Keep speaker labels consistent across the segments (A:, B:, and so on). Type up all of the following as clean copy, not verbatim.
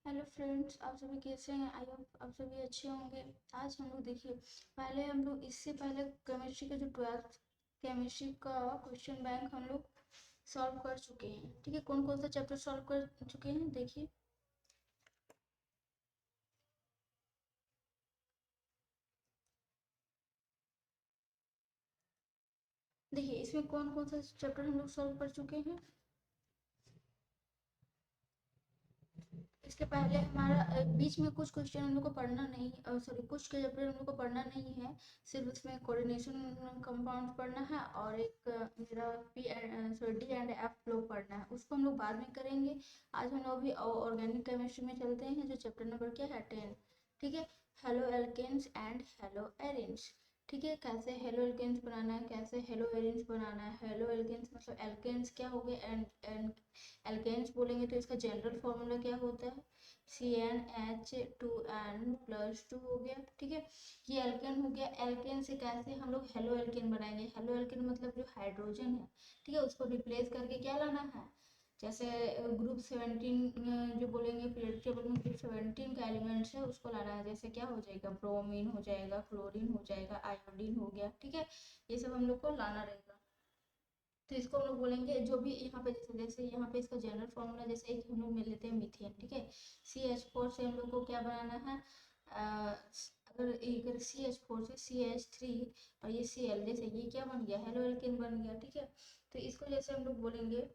A: Hello friends, आप सभी कैसे हैं? आई होप आप सभी अच्छे होंगे। आज हम लोग देखिए, पहले हम लोग इससे पहले केमिस्ट्री का जो 12th केमिस्ट्री का क्वेश्चन बैंक हम लोग सॉल्व कर चुके हैं। ठीक है, कौन कौन सा चैप्टर सॉल्व कर चुके हैं देखिए। देखिए इसमें कौन कौन सा चैप्टर हम लोग सॉल्व कर चुके हैं। इसके पहले हमारा बीच में कुछ क्वेश्चन हम लोग को पढ़ना नहीं, सॉरी कुछ के चैप्टर हम लोग को पढ़ना नहीं है। सिर्फ इसमें कोऑर्डिनेशन कंपाउंड पढ़ना है और एक मेरा P sorry D and F लोग पढ़ना है, उसको हम लोग बाद में करेंगे। आज हम लोग अभी ऑर्गेनिक केमिस्ट्री में चलते हैं, जो चैप्टर नंबर क्या है 10। ठीक है, haloalkanes and haloarenes. ठीक है, कैसे हेलो एल्केन्स बनाना है, कैसे हेलो एरिन्स बनाना है। हेलो एल्केन्स मतलब एल्केन्स क्या हो गया, एंड एल्केन्स बोलेंगे तो इसका जनरल फॉर्मूला क्या होता है, CnH2n+2 हो गया। ठीक है, ये एल्केन हो गया। एल्केन से कैसे हम लोग हेलो एल्केन बनाएंगे। हेलो एल्केन मतलब जो हाइड्रोजन है, ठीक है, उसको रिप्लेस करके क्या लाना है, जैसे ग्रुप 17 जो बोलेंगे पीरियड टेबल में ग्रुप 17 का एलिमेंट्स है उसको लाना है। जैसे क्या हो जाएगा, ब्रोमीन हो जाएगा, क्लोरीन हो जाएगा, आयोडीन हो गया। ठीक है, ये सब हम लोग को लाना रहेगा। तो इसको हम लोग बोलेंगे जो भी यहाँ पे, जैसे जैसे यहाँ पे इसका जनरल फॉर्मूला, जैसे एक हम लोग मिल लेते हैं मीथेन। ठीक है, CH4 से हम लोग को क्या बनाना है, अगर CH4 से CH3 और ये Cl, जैसे ये क्या बन गया, हेलो एल्केन बन गया। ठीक है, तो इसको जैसे हम लोग बोलेंगे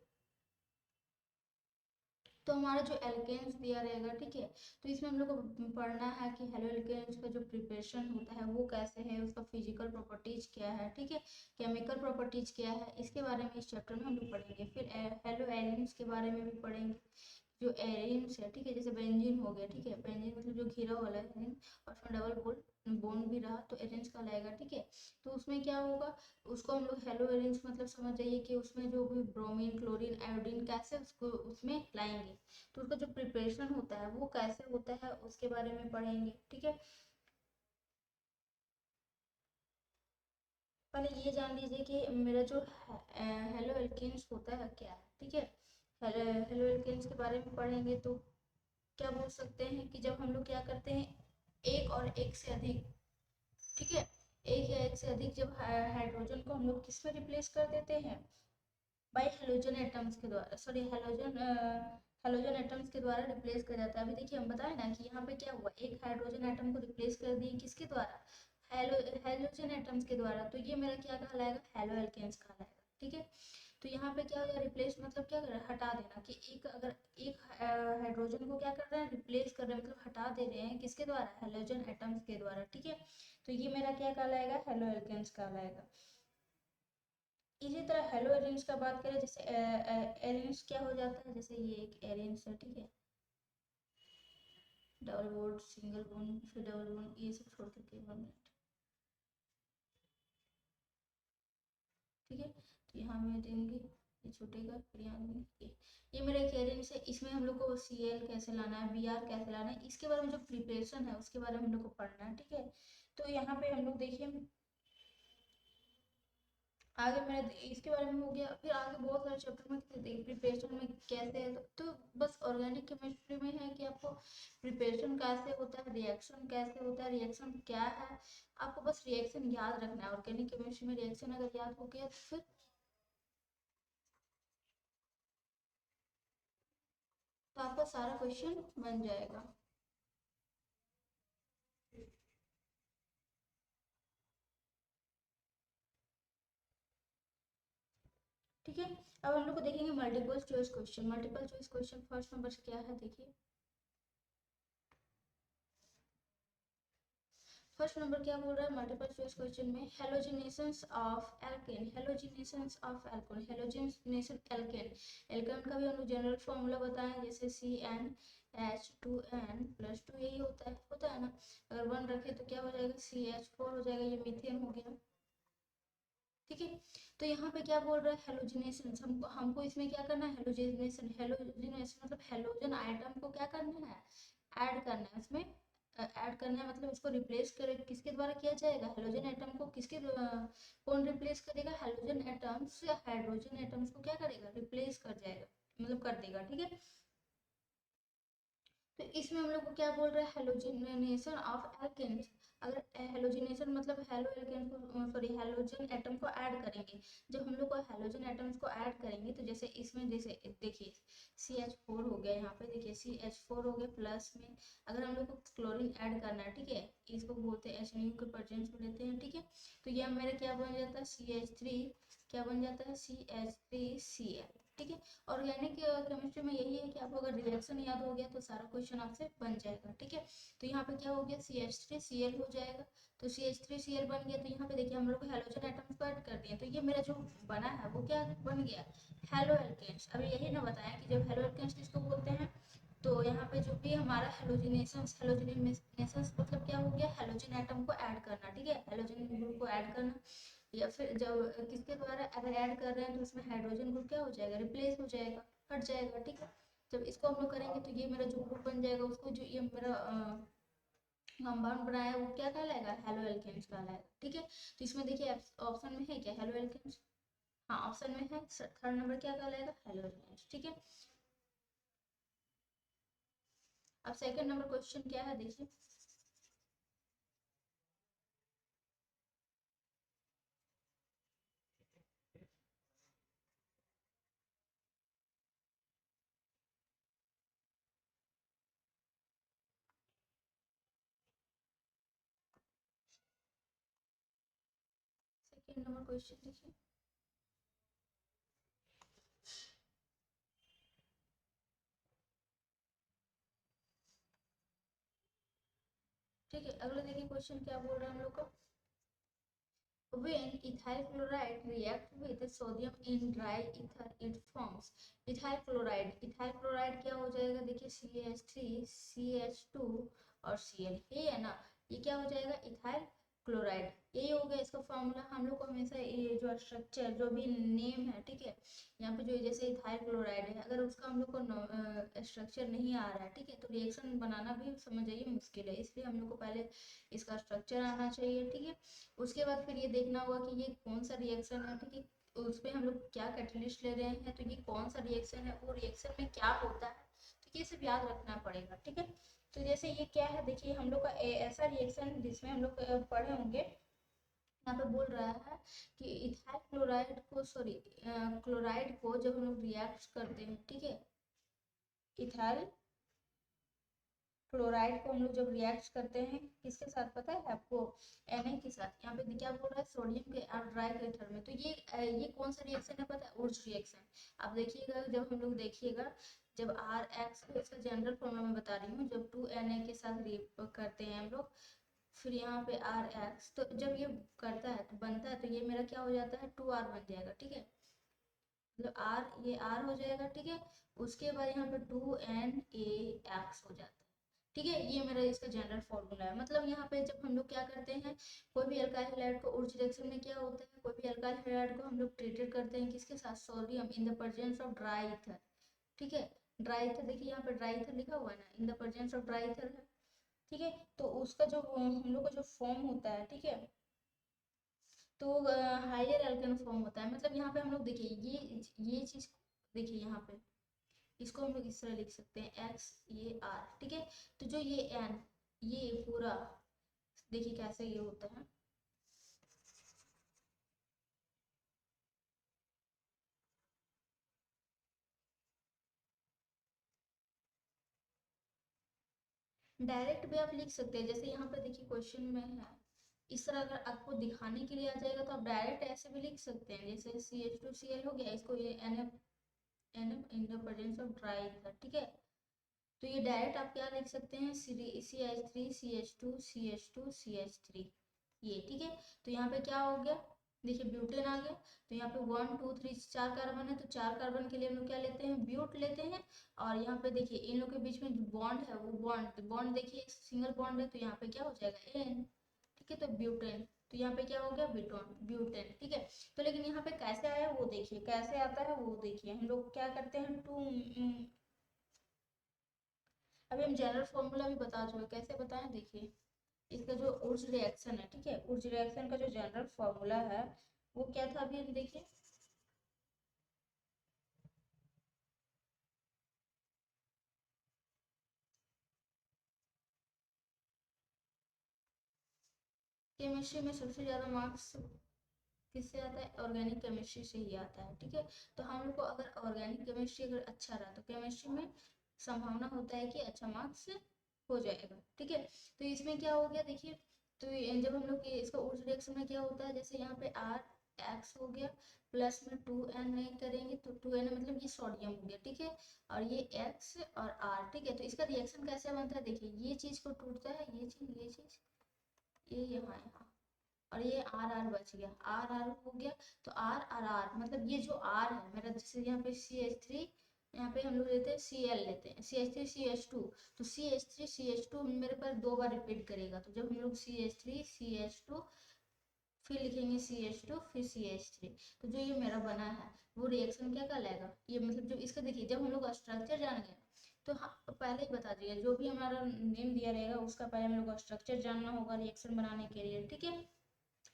A: तो हमारा जो एल्केन्स दिया रहेगा। ठीक है, तो इसमें हम लोग को पढ़ना है कि हेलो एल्केन्स का जो प्रिपरेशन होता है वो कैसे है, उसका फिजिकल प्रॉपर्टीज क्या है, ठीक है, केमिकल प्रॉपर्टीज क्या है, इसके बारे में इस चैप्टर में हम लोग पढ़ेंगे। फिर हेलो एलिमेंट्स के बारे में भी पढ़ेंगे, जो एरिन्स है। ठीक है, जैसे बेंजीन हो गया। ठीक है, बेंजीन मतलब जो घिरा वाला है एरिन, और उसमें डबल बोन भी रहा तो एरिन्स कहलाएगा। ठीक है, तो उसमें क्या होगा, उसको हम लोग हेलो एरिन्स मतलब समझ जाइए कि उसमें जो भी ब्रोमीन, क्लोरीन, आयोडीन कैसे उसको उसमें लाएंगे, तो उसका जो प्रिपरेशन होता है वो कैसे होता है उसके बारे में पढ़ेंगे। ठीक है, पहले ये जान लीजिए कि मेरा जो हेलो एल्केन्स होता है क्या है। ठीक है, हेलो एल्केन्स के बारे में पढ़ेंगे तो क्या बोल सकते हैं कि जब हम लोग क्या करते हैं, एक और एक से अधिक, ठीक है, एक या एक से अधिक जब हाइड्रोजन को हम लोग किस में रिप्लेस कर देते हैं, बाई हेलोजन एटम्स के द्वारा, सॉरी हेलोजन एटम्स के द्वारा रिप्लेस कर जाता है। अभी देखिए हम बताए ना कि यहाँ पे क्या हुआ, एक हाइड्रोजन एटम को रिप्लेस कर दिए किसके द्वारा, हेलोजन एटम्स के द्वारा, तो ये मेरा क्या कहलाएगा, हेलो एल्केन्स कहलाएगा। ठीक है, तो यहाँ पे क्या होगा, रिप्लेस मतलब क्या कर रहा है, हटा देना, कि एक अगर एक हाइड्रोजन को क्या कर रहे हैं, रिप्लेस कर रहे हैं, मतलब हटा दे रहे हैं किसके द्वारा, हेलोजन एटम्स के द्वारा। ठीक है, तो ये मेरा क्या कहलाएगा, हेलो एल्केन्स कहलाएगा। इसी तरह हेलो एरेंज का बात करें, जैसे एरेंज क्या हो जाता है, जैसे ये एक एरेंज है। ठीक है, डबल बोल्ट, सिंगल बोन, फिर डबल बोन, ये सब छोड़ करके 1 मिनट। ठीक है, तो यहाँ में देंगे, ये छूटेगा, फिर यहाँ देंगे ये मेरा एक एरेंज है। इसमें हम लोग को Cl कैसे लाना है, Br कैसे लाना है, इसके बारे में जो प्रिपरेशन है उसके बारे में हम लोग को पढ़ना है। ठीक है, तो यहाँ पे हम लोग देखिए आगे मैंने इसके बारे में हो गया, फिर आगे बहुत सारे चैप्टर में प्रिपरेशन में कैसे है, तो बस ऑर्गेनिक केमिस्ट्री में है कि आपको प्रिपरेशन कैसे होता है, रिएक्शन कैसे होता है, रिएक्शन क्या है, आपको बस रिएक्शन याद रखना है। ऑर्गेनिक केमिस्ट्री में रिएक्शन अगर याद हो गया तो फिर तो आपका सारा क्वेश्चन बन जाएगा। ठीक है, अब हम लोग को देखेंगे multiple choice question. Multiple choice question first number क्या है देखिए, फर्स्ट नंबर क्या बोल रहा है मल्टीपल चॉइस क्वेश्चन में, halogenations of alkane, halogenations of alcohol, halogenation alkane, alkane का भी हम लोग जनरल फॉर्मूला बताएं, जैसे CnH2n+2, यही होता है ना, अगर 1 रखे तो क्या हो जाएगा, CH4 हो जाएगा, ये मीथेन हो गया। ठीक है, तो यहाँ पे क्या बोल रहा है, हेलोजिनेशन, हमको हमको इसमें क्या करना है, हेलोजिनेशन, हेलोजिनेशन मतलब हेलोजन आइटम को क्या करना है, ऐड करना है उसमें, ऐड करना है, मतलब इसको रिप्लेस कर किसके द्वारा किया जाएगा, हेलोजन एटम को किसके कौन रिप्लेस करेगा, हेलोजन एटम्स या हाइड्रोजन एटम्स को क्या करेगा, रिप्लेस कर जाएगा, मतलब कर देगा, ठीक है। तो इसमें हम लोग को क्या बोल रहा है, हेलोजिनेशन ऑफ एल्केन्स। अगर हेलोजिनेशन मतलब हेलो एल्केन को सॉरी हेलोजन एटम को ऐड करेंगे, जब हम लोग को हेलोजन एटम्स को ऐड करेंगे तो जैसे इसमें जैसे देखिए CH4 हो गया, यहाँ पे देखिए CH4 हो गया, प्लस में अगर हम लोग को क्लोरीन ऐड करना है, ठीक है, इसको बोलते हैं HNU के प्रेजेंस में लेते हैं, ठीक है, तो ये मेरा क्या बन जाता है CH3, क्या बन जाता है CH3Cl, ठीक है। ऑर्गेनिक केमिस्ट्री में यही है कि आपको अगर रिएक्शन याद हो गया तो सारा क्वेश्चन आपसे बन जाएगा, ठीक है। तो यहाँ पे क्या हो गया CH3Cl हो जाएगा, तो CH3Cl बन गया, तो यहाँ पे देखिए हम लोग हेलोजन एटम्स को ऐड कर दिए, तो ये मेरा जो बना है वो क्या बन गया, हेलो एल्केन्स। अभी यही ना बताया कि जब हेलो एल्केन्स किसको बोलते हैं, तो यहाँ पे जो भी हमारा हेलोजिनेशन मतलब क्या हो गया, हेलोजन एटम को ऐड करना, ठीक है, हेलोजन ग्रुप को ऐड करना, या फिर जब किसके द्वारा अगर ऐड कर रहे हैं तो उसमें हाइड्रोजन ग्रुप क्या हो जाएगा, रिप्लेस हो जाएगा, हट जाएगा, ठीक है। जब इसको हम लोग करेंगे तो ये मेरा जो ग्रुप बन जाएगा, उसको जो ये मेरा कंपाउंड बनाया है वो क्या कहलाएगा, हेलो एल्केन्स कहलाएगा, ठीक है। तो इसमें देखिए ऑप्शन में है क्या, हेलो एल्केन्स, हाँ ऑप्शन में है, थर्ड नंबर क्या कहलाएगा, हेलो एल्केन्स, ठीक है। अब सेकंड नंबर क्वेश्चन क्या है, देखिए सेकंड नंबर क्वेश्चन देखिए, ठीक है। अगला देखिए क्वेश्चन क्या बोल रहा है हम लोग को, when ethyl chloride react with sodium in dry ether it forms ethyl chloride क्या हो जाएगा, देखिए CH3 CH2 और Cl, ये है ना, ये क्या हो जाएगा, इथाइल क्लोराइड, यही हो गया इसका फॉर्मूला। हम लोग को हमेशा ये जो स्ट्रक्चर जो भी नेम है, ठीक है, यहाँ पे जो जैसे इथाइल क्लोराइड है, अगर उसका हम लोग को स्ट्रक्चर नहीं आ रहा है, ठीक है, तो रिएक्शन बनाना भी समझ जाइए मुश्किल है, इसलिए हम लोग को पहले इसका स्ट्रक्चर आना चाहिए, ठीक है। उसके बाद फिर ये देखना होगा कि ये कौन सा रिएक्शन है, ठीक है, उस पर हम लोग क्या कैटलिस्ट ले रहे हैं, तो ये कौन सा रिएक्शन है, वो रिएक्शन में क्या होता है, तो ये सब याद रखना पड़ेगा, ठीक है। तो जैसे ये क्या है, देखिए हम लोग का ऐसा रिएक्शन जिसमें हम लोग पढ़े होंगे, यहाँ पे बोल रहा है कि इथाइल क्लोराइड को सॉरी क्लोराइड को जब हम लोग रिएक्ट करते हैं, ठीक है, इथाइल क्लोराइड को हम लोग जब रिएक्ट करते हैं किसके साथ पता है आपको, Na के साथ, यहाँ पे क्या बोल रहा है सोडियम के और ड्राई ईथर में, तो ये कौन सा रिएक्शन है पता है, उर्ज रिएक्शन। आप देखिएगा जब हम लोग देखिएगा, जब RX को इसका जनरल फॉर्मूला मैं बता रही हूँ, जब 2Na के साथ करते हैं हम लोग, फिर यहाँ पे RX, तो जब ये करता है तो बनता है, तो ये मेरा क्या हो जाता है 2R बन जाएगा, ठीक है, मतलब R ये R हो जाएगा, ठीक है। उसके बाद यहाँ पे 2NaX हो जाता है, ठीक है, ये मेरा इसका जनरल फॉर्मूला है। मतलब यहाँ पे जब हम लोग क्या करते हैं, कोई भी अल्काइल हैलाइड को उच्च रिएक्शन में क्या होता है, कोई भी अल्काइल हैलाइड को हम लोग ट्रीटेड करते हैं किसके साथ, sodium in the presence of dry ether, ठीक है। ड्राई ईथर देखिए यहाँ पे ड्राई ईथर लिखा हुआ है ना, in the presence of dry ether है, ठीक है। तो उसका जो हम लोग का जो फॉर्म होता है, ठीक है, तो हायर एल्केन फॉर्म होता है। मतलब यहाँ पे हम लोग देखिए ये चीज देखिए, यहाँ पे इसको हम लोग इस तरह लिख सकते हैं X ये R, ठीक है। तो जो ये N ये पूरा देखिए कैसे ये होता है, डायरेक्ट भी आप लिख सकते हैं, जैसे यहाँ पे देखिए क्वेश्चन में है, इस तरह अगर आपको दिखाने के लिए आ जाएगा तो आप डायरेक्ट ऐसे भी लिख सकते हैं, जैसे CH2Cl हो गया, इसको ये NF in the presence of dry ether, ठीक है। तो ये डायरेक्ट आप क्या लिख सकते हैं, CH3 ये, ठीक है। तो यहाँ पे क्या हो गया, देखिए ब्यूटेन आ गया, तो यहाँ पे 1 2 3 4 कार्बन है, तो 4 कार्बन के लिए हम लोग क्या लेते हैं, ब्यूट लेते हैं। और यहाँ पे देखिए इन लोग के बीच में जो बॉन्ड है वो बॉन्ड देखिए सिंगल बॉन्ड है, तो यहाँ पे क्या हो जाएगा N, ठीक है, तो ब्यूटेन, तो यहाँ पे क्या हो गया ब्यूटेन, ठीक है। तो लेकिन यहाँ पे कैसे आया वो देखिए, कैसे आता है वो देखिए, हम लोग क्या करते हैं टू, अभी हम जनरल फॉर्मूला भी बता चुके, कैसे बताएं देखिए। इसका जो उर्ज रिएक्शन है, ठीक है, उर्ज रिएक्शन का जो जनरल फॉर्मूला है वो क्या था, अभी हम देखिए। केमिस्ट्री में सबसे ज़्यादा मार्क्स किससे आता है, ऑर्गेनिक केमिस्ट्री से ही आता है, ठीक है। तो हम लोग को अगर ऑर्गेनिक केमिस्ट्री अगर अच्छा रहा तो केमिस्ट्री में संभावना होता है कि अच्छा मार्क्स हो जाएगा, ठीक है। तो इसमें क्या हो गया देखिए, तो जब हम लोग इसका उस रिएक्शन में क्या होता है, जैसे यहाँ पे आर एक्स हो गया, प्लस में 2n नहीं करेंगे तो 2n मतलब ये सोडियम हो गया, ठीक है, और ये x और r, ठीक है। तो इसका रिएक्शन कैसे बनता है देखिए, ये चीज को टूटता है, ये चीज ये यहाँ और ये आर आर बच गया, आर आर हो गया। तो आर आर आर मतलब ये जो आर है मेरा, जैसे यहाँ पे सी एच थ्री, यहाँ पे हम लोग लेते हैं सी एल, लेते हैं C H three C H two, तो C H three C H two मेरे पास 2 बार रिपीट करेगा, तो जब हम लोग C H three C H two फिर लिखेंगे सी एच टू फिर सी एच थ्री, तो जो ये मेरा बना है वो रिएक्शन क्या कहलाएगा, ये मतलब जो इसका देखिए, जब हम लोग स्ट्रक्चर जान गए तो हाँ पहले ही बता दिया, जो भी हमारा नेम दिया रहेगा उसका पहले हम लोग को स्ट्रक्चर जानना होगा रिएक्शन बनाने के लिए, ठीक है।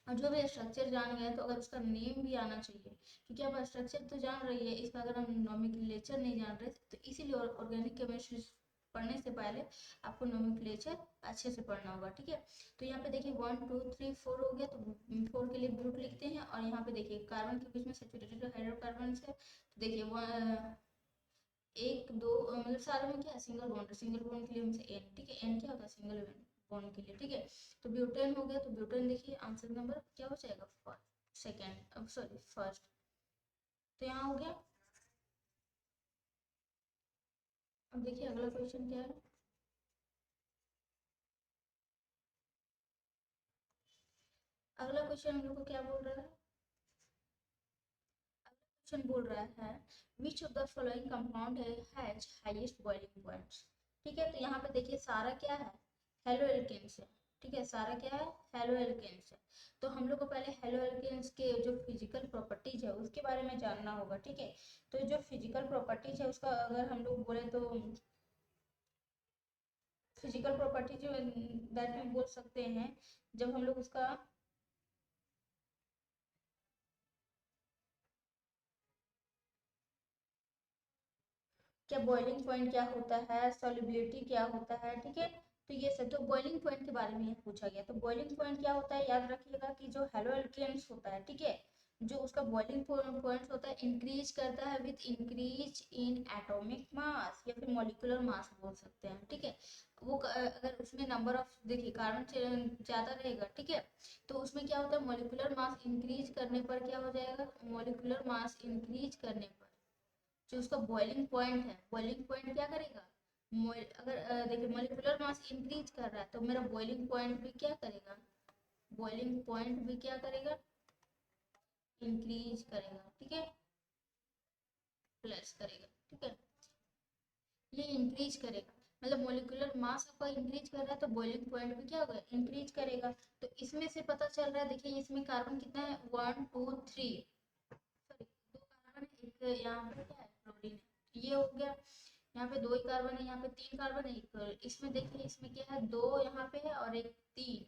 A: और जो भी स्ट्रक्चर जान गए तो अगर उसका नेम भी आना चाहिए, क्योंकि अब स्ट्रक्चर तो जान रही है, इसका अगर हम नोमेनक्लेचर नहीं जान रहे तो इसीलिए ऑर्गेनिक केमिस्ट्री पढ़ने से पहले आपको नोमेनक्लेचर अच्छे से पढ़ना होगा, ठीक है। तो यहाँ पे देखिए 1 2 3 4 हो गया, तो 4 के लिए ब्यूट लिखते हैं, और यहाँ पे देखिए कार्बन के बीच में सैचुरेटेड हाइड्रोकार्बन है, तो देखिए एक दो मतलब सारे में क्या है, सिंगल बॉन्ड, सिंगल बॉन्ड के लिए हमसे एन, ठीक है, एन क्या होता है, सिंगल बॉन्ड के लिए, ठीक है। तो ब्यूटेन हो गया, तो ब्यूटेन देखिए आंसर नंबर क्या हो जाएगा, सेकेंड, अब सॉरी फर्स्ट, तो यहाँ हो गया। अब देखिए अगला क्वेश्चन क्या है, अगला क्वेश्चन हम लोग को क्या बोल रहा है, क्वेश्चन बोल रहा है which of the following compound has highest boiling points, ठीक है। तो यहाँ पे देखिए सारा क्या है, हेलो एल्केन्स है, ठीक है, सारा क्या है, हेलो एल्केन्स है। तो हम लोग को पहले हेलो एल्केन्स के जो फिजिकल प्रॉपर्टीज है उसके बारे में जानना होगा, ठीक है। तो जो फिजिकल प्रॉपर्टीज है उसका अगर हम लोग बोले तो फिजिकल प्रॉपर्टीज दैट में बोल सकते हैं, जब हम लोग उसका क्या बॉइलिंग पॉइंट क्या होता है, सॉल्युबिलिटी क्या होता है, ठीक है। तो ये सब, तो बॉइलिंग पॉइंट के बारे में पूछा गया, तो बॉइलिंग पॉइंट क्या होता है, याद रखिएगा कि जो हेलो एल्केन्स होता है, ठीक है, जो उसका बॉइलिंग पॉइंट होता है इंक्रीज करता है with increase in atomic mass या फिर मॉलिक्यूलर मास बोल सकते हैं, ठीक है। वो अगर उसमें नंबर ऑफ देखिए कार्बन ज्यादा रहेगा, ठीक है, तो उसमें क्या होता है, मॉलिक्यूलर मास इंक्रीज करने पर क्या हो जाएगा, मॉलिक्यूलर मास इंक्रीज करने पर जो उसका बॉइलिंग पॉइंट है, बॉइलिंग पॉइंट क्या करेगा, अगर देखिए मॉलिक्यूलर मास इंक्रीज कर रहा है तो मेरा बॉइलिंग पॉइंट भी क्या करेगा, बॉइलिंग पॉइंट भी क्या करेगा, इंक्रीज करेगा, ठीक है, प्लस करेगा, ठीक है, ये इंक्रीज करेगा, मतलब मॉलिक्यूलर मास आपका इंक्रीज कर रहा है तो बॉइलिंग पॉइंट भी क्या होगा, इंक्रीज करेगा। तो इसमें से पता चल रहा है देखिए, इसमें कार्बन कितना है, 1 2 3, सॉरी 2 कार्बन है, एक यहाँ पे क्या है क्लोरीन है, ये हो गया, यहाँ पे 2 ही कार्बन है, यहाँ पे 3 कार्बन है, इसमें देखिए इसमें क्या है, 2 यहाँ पे है और एक 3,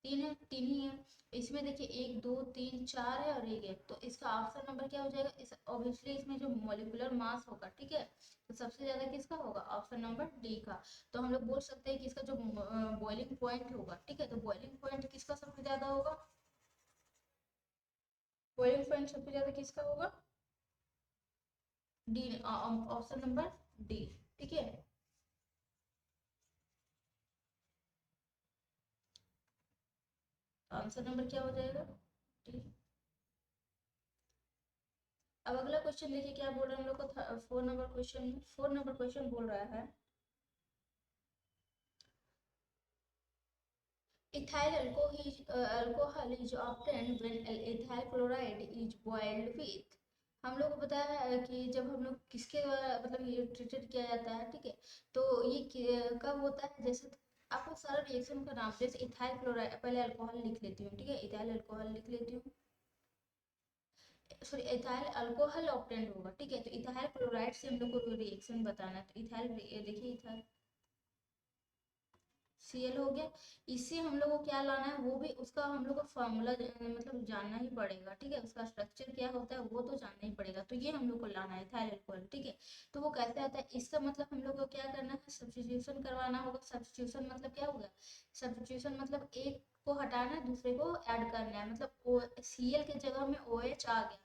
A: 3 है, 3 ही है। इसमें देखिए 1 2 3 4 है और एक है, तो इसका ऑप्शन नंबर क्या हो जाएगा, इस ऑब्वियसली इसमें जो मॉलिक्यूलर मास होगा, ठीक है, तो सबसे ज्यादा किसका होगा, ऑप्शन नंबर डी का। तो हम लोग बोल सकते हैं कि इसका जो बॉइलिंग पॉइंट होगा, ठीक है, तो बॉइलिंग पॉइंट किसका सबसे ज्यादा होगा, बॉइलिंग पॉइंट सबसे ज्यादा किसका होगा, डी, ऑप्शन नंबर डी, ठीक है। आंसर नंबर क्या हो जाएगा, डी। अब अगला क्वेश्चन देखिए क्या बोल रहा है हम लोग को, 4 नंबर क्वेश्चन में, 4 नंबर क्वेश्चन बोल रहा है ethyl alcohol is obtained when ethyl chloride is boiled with, हम लोग को पता है कि जब हम लोग किसके द्वारा मतलब ये ट्रीटेड किया जाता है, ठीक है, तो ये कब होता है, जैसे आपको सारा रिएक्शन का नाम, जैसे इथाइल क्लोराइड, पहले अल्कोहल लिख लेती हूँ, ठीक है, इथाइल अल्कोहल लिख लेती हूँ, सॉरी इथाइल अल्कोहल ऑब्टेंड होगा, ठीक है, तो इथाइल क्लोराइड से हम लोग को रिएक्शन बताना है, तो इथाइल देखिए इथाइल Cl हो गया। इससे हम लोग को क्या लाना है, वो भी उसका हम लोग को फॉर्मूला मतलब जानना ही पड़ेगा, ठीक है। उसका स्ट्रक्चर क्या होता है वो तो जानना ही पड़ेगा, तो ये हम लोग को लाना है इथाइल अल्कोहल, ठीक है। तो वो कैसे आता है, इसका मतलब हम लोग को क्या करना है, सब्स्टिट्यूशन करवाना होगा। सब्स्टिट्यूशन मतलब क्या होगा, सब्स्टिट्यूशन मतलब एक को हटाना है, दूसरे को ऐड करना है, मतलब Cl के जगह में OH आ गया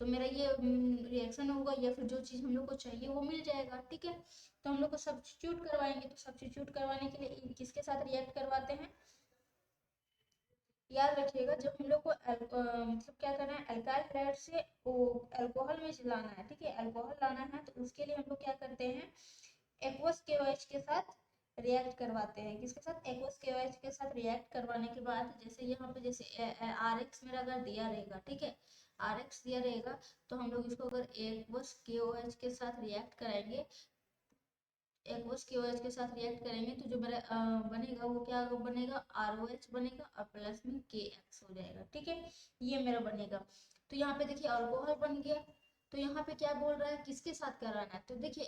A: तो मेरा ये रिएक्शन होगा, या फिर जो चीज़ हम लोग को चाहिए वो मिल जाएगा, ठीक है। तो हम लोग को सब्स्टिट्यूट करवाएंगे, तो सब्स्टिट्यूट करवाने के लिए किसके साथ रिएक्ट करवाते हैं, याद रखिएगा जब हम लोग को मतलब क्या करना है, अल्काइल हाइड्राइड से वो अल्कोहल में लाना है, ठीक है। अल्कोहल लाना है तो उसके लिए हम लोग क्या करते हैं, एक्वस KOH के साथ रिएक्ट करवाते हैं। किसके साथ, एक्वस KOH के साथ रिएक्ट करवाने के बाद जैसे यहाँ पे जैसे RX मेरा अगर दिया रहेगा, ठीक है, RX दिया रहेगा, तो हम लोग इसको अगर एक्वस KOH के साथ रिएक्ट कराएंगे, एक्वस KOH के साथ रिएक्ट करेंगे तो जो मेरा बनेगा वो क्या बनेगा, ROH बनेगा और प्लस में KX हो जाएगा, ठीक है। ये मेरा बनेगा। तो यहाँ पे देखिए अल्कोहल बन गया। तो यहाँ पे क्या बोल रहा है, किसके साथ कराना है, तो देखिए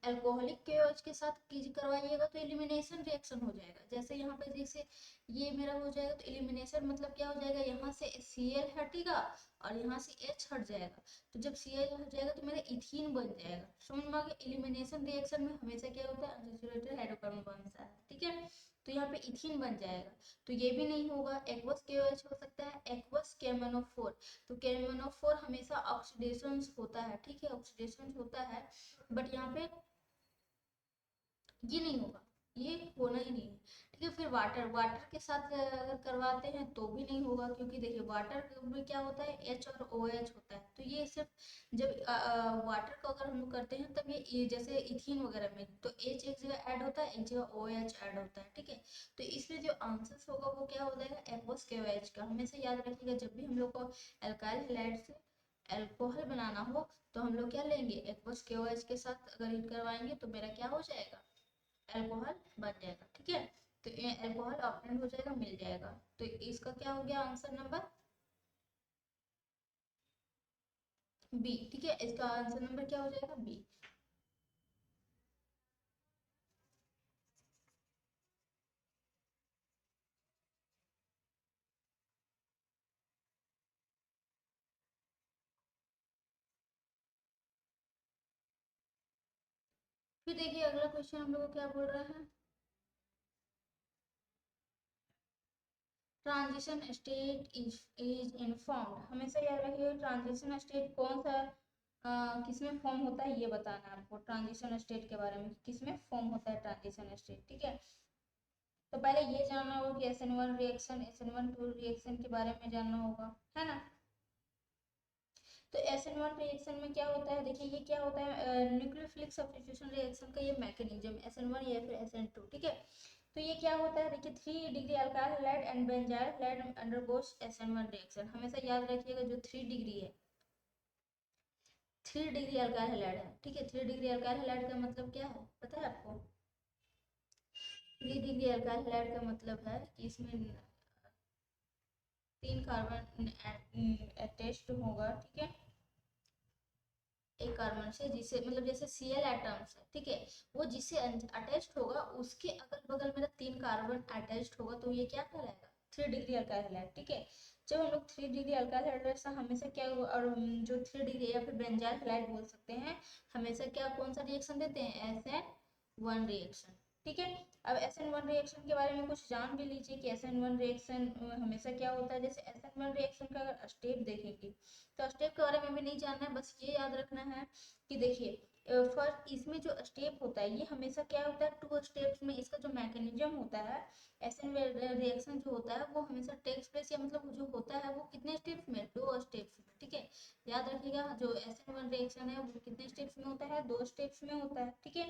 A: अल्कोहलिक KOH के साथ करवाइएगा तो एलिमिनेशन रिएक्शन हो जाएगा। जैसे यहाँ पे जैसे ये मेरा हो जाएगा तो एलिमिनेशन मतलब क्या हो जाएगा, यहाँ से Cl हटेगा और यहाँ से H हट जाएगा। तो जब Cl हट जाएगा तो मेरा इथीन बन जाएगा। समझ में आ गया, एलिमिनेशन रिएक्शन में हमेशा क्या होता है, अनसैचुरेटेड हाइड्रोकार्बन बनता है, ठीक है। तो यहाँ पे इथीन बन जाएगा। तो ये भी नहीं होगा, एक्वस KOH हो सकता है, एक्वस KMnO4। तो KMnO4 हमेशा ऑक्सीडेशन होता है, ठीक है, ऑक्सीडेशन होता है, बट यहाँ पे ये नहीं होगा, ये होना ही नहीं है, ठीक है। फिर वाटर, वाटर के साथ अगर करवाते हैं तो भी नहीं होगा, क्योंकि देखिए वाटर में क्या होता है, H और OH होता है। तो ये सिर्फ जब वाटर को अगर हम लोग करते हैं तब ये जैसे इथीन वगैरह में तो H एक जगह ऐड होता है, एक जगह OH ऐड होता है, ठीक है। तो इसमें जो आंसर होगा वो क्या हो जाएगा, एक्वस KOH का। हमेशा याद रखिएगा जब भी हम लोग को अल्काइल हैलाइड से अल्कोहल बनाना हो तो हम लोग क्या लेंगे, एक्वस KOH के साथ अगर हीट करवाएंगे तो मेरा क्या हो जाएगा, अल्कोहल बन जाएगा, ठीक है। तो ये अल्कोहल ऑप्टेन हो जाएगा, मिल जाएगा। तो इसका क्या हो गया आंसर नंबर बी, ठीक है। इसका आंसर नंबर क्या हो जाएगा, बी। फिर देखिए अगला क्वेश्चन हम लोग को क्या बोल रहा है, ट्रांजिशन स्टेट इज इनफॉर्म्ड। हमेशा याद रखिएगा ट्रांजिशन स्टेट कौन सा किसमें फॉर्म होता है ये बताना है आपको, ट्रांजिशन स्टेट के बारे में, किसमें फॉर्म होता है ट्रांजिशन स्टेट, ठीक है। तो पहले ये जानना होगा कि SN1 रिएक्शन, SN1 रिएक्शन के बारे में जानना होगा, है ना। तो SN1 रिएक्शन में क्या होता है, देखिए ये क्या होता है, न्यूक्लियोफिलिक सब्स्टिट्यूशन रिएक्शन का ये मैकेनिज्म SN1 या फिर SN2, ठीक है। तो ये क्या होता है, देखिए 3 degree alkyl halide and benzyl halide undergoes SN1 reaction. हमेशा याद रखिएगा जो 3 डिग्री है, 3 डिग्री अल्काइल हैलाइड है, ठीक है। 3 डिग्री अल्काइल हैलाइड का मतलब क्या है पता है आपको, 3 डिग्री अल्काइल हैलाइड का मतलब है कि इसमें 3 कार्बन अटैच्ड होगा, ठीक है, एक कार्बन से, जिसे मतलब जैसे Cl एटम्स है, ठीक है, वो जिससे अटैच्ड होगा उसके अगल बगल में 3 कार्बन अटैच्ड होगा तो ये क्या कहलाएगा, 3 डिग्री अल्काइल हैलाइड, ठीक है। जब हम लोग 3 डिग्री अल्काइल हैलाइड से हमेशा क्या और जो 3 डिग्री या फिर बेंजाइल हैलाइड बोल सकते हैं, हमेशा क्या कौन सा रिएक्शन देते हैं, SN1 रिएक्शन, ठीक है। अब SN1 रिएक्शन के बारे में कुछ जान भी लीजिए कि SN1 रिएक्शन हमेशा क्या होता है। जैसे SN1 रिएक्शन का अगर स्टेप देखेंगे तो स्टेप के बारे में भी नहीं जानना है, बस ये याद रखना है कि देखिए फर्स्ट इसमें जो स्टेप होता है ये हमेशा क्या होता है, 2 स्टेप्स में इसका जो मैकेनिज्म होता है। SN रिएक्शन जो होता है वो हमेशा टेक्स प्लेस या मतलब जो होता है वो कितने स्टेप्स में, 2 स्टेप्स में, ठीक है। याद रखिएगा जो SN1 रिएक्शन है वो कितने स्टेप्स में होता है, 2 स्टेप्स में होता है, ठीक है।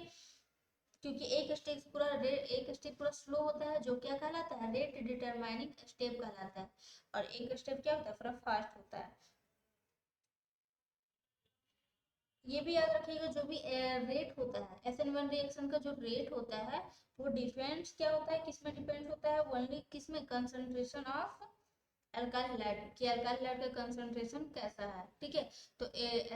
A: क्योंकि एक स्टेप पूरा स्लो होता है जो क्या कहलाता है, रेट डिटरमाइनिंग स्टेप कहलाता है, और एक स्टेप क्या होता है पूरा फास्ट होता है। ये भी याद रखिएगा जो भी रेट होता है SN1 रिएक्शन का जो रेट होता है वो डिपेंड्स क्या होता है, किस में डिपेंड होता है, ओनली किस में, कंसंट्रेशन ऑफ अल्काइल हैलाइड कि अल्काइल हैलाइड का कंसंट्रेशन कैसा है, ठीक है। तो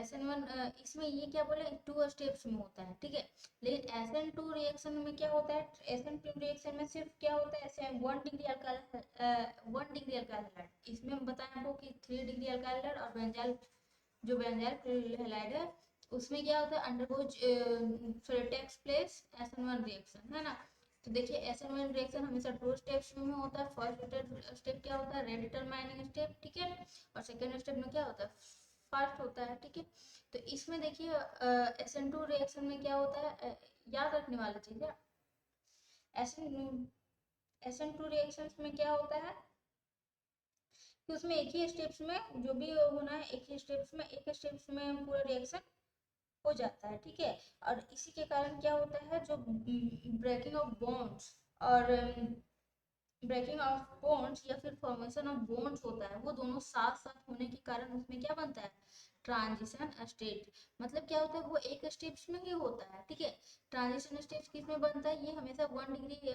A: SN1 इसमें ये क्या बोले 2 स्टेप्स में होता है, ठीक है। लेकिन SN2 रिएक्शन में क्या होता है, SN2 रिएक्शन में सिर्फ क्या होता है, ऐसे 1 degree alkyl 1 degree alkyl halide. इसमें हम बताएं आपको कि 3 डिग्री अल्काइल हैलाइड और बेंजाइल जो बेंजाइल हैलाइड है उसमें क्या होता है, undergoes takes place SN1 reaction, है ना। तो देखिए SN1 रिएक्शन हमेशा 2 स्टेप्स में होता है। फर्स्ट स्टेप क्या होता है, रेट डिटरमाइनिंग स्टेप, ठीक है। और सेकेंड स्टेप में क्या होता है, फास्ट होता है, ठीक है। तो इसमें देखिए SN2 रिएक्शन में क्या होता है, याद रखने वाला चीज है, SN2 रिएक्शन में क्या होता है कि उसमें एक ही स्टेप्स में जो भी होना है, एक ही स्टेप्स में, एक स्टेप्स में पूरा रिएक्शन हो जाता है, ठीक है। और इसी के कारण क्या होता है, जो ब्रेकिंग ऑफ बॉन्ड्स और ब्रेकिंग ऑफ बॉन्ड्स या फिर फॉर्मेशन ऑफ बॉन्ड्स होता है, वो दोनों साथ साथ होने के कारण उसमें क्या बनता है, ट्रांजिशन स्टेट। मतलब क्या होता है, वो एक स्टेप्स में ही होता है, ठीक है। ट्रांजिशन स्टेट किस में बनता है, ये हमेशा 1 डिग्री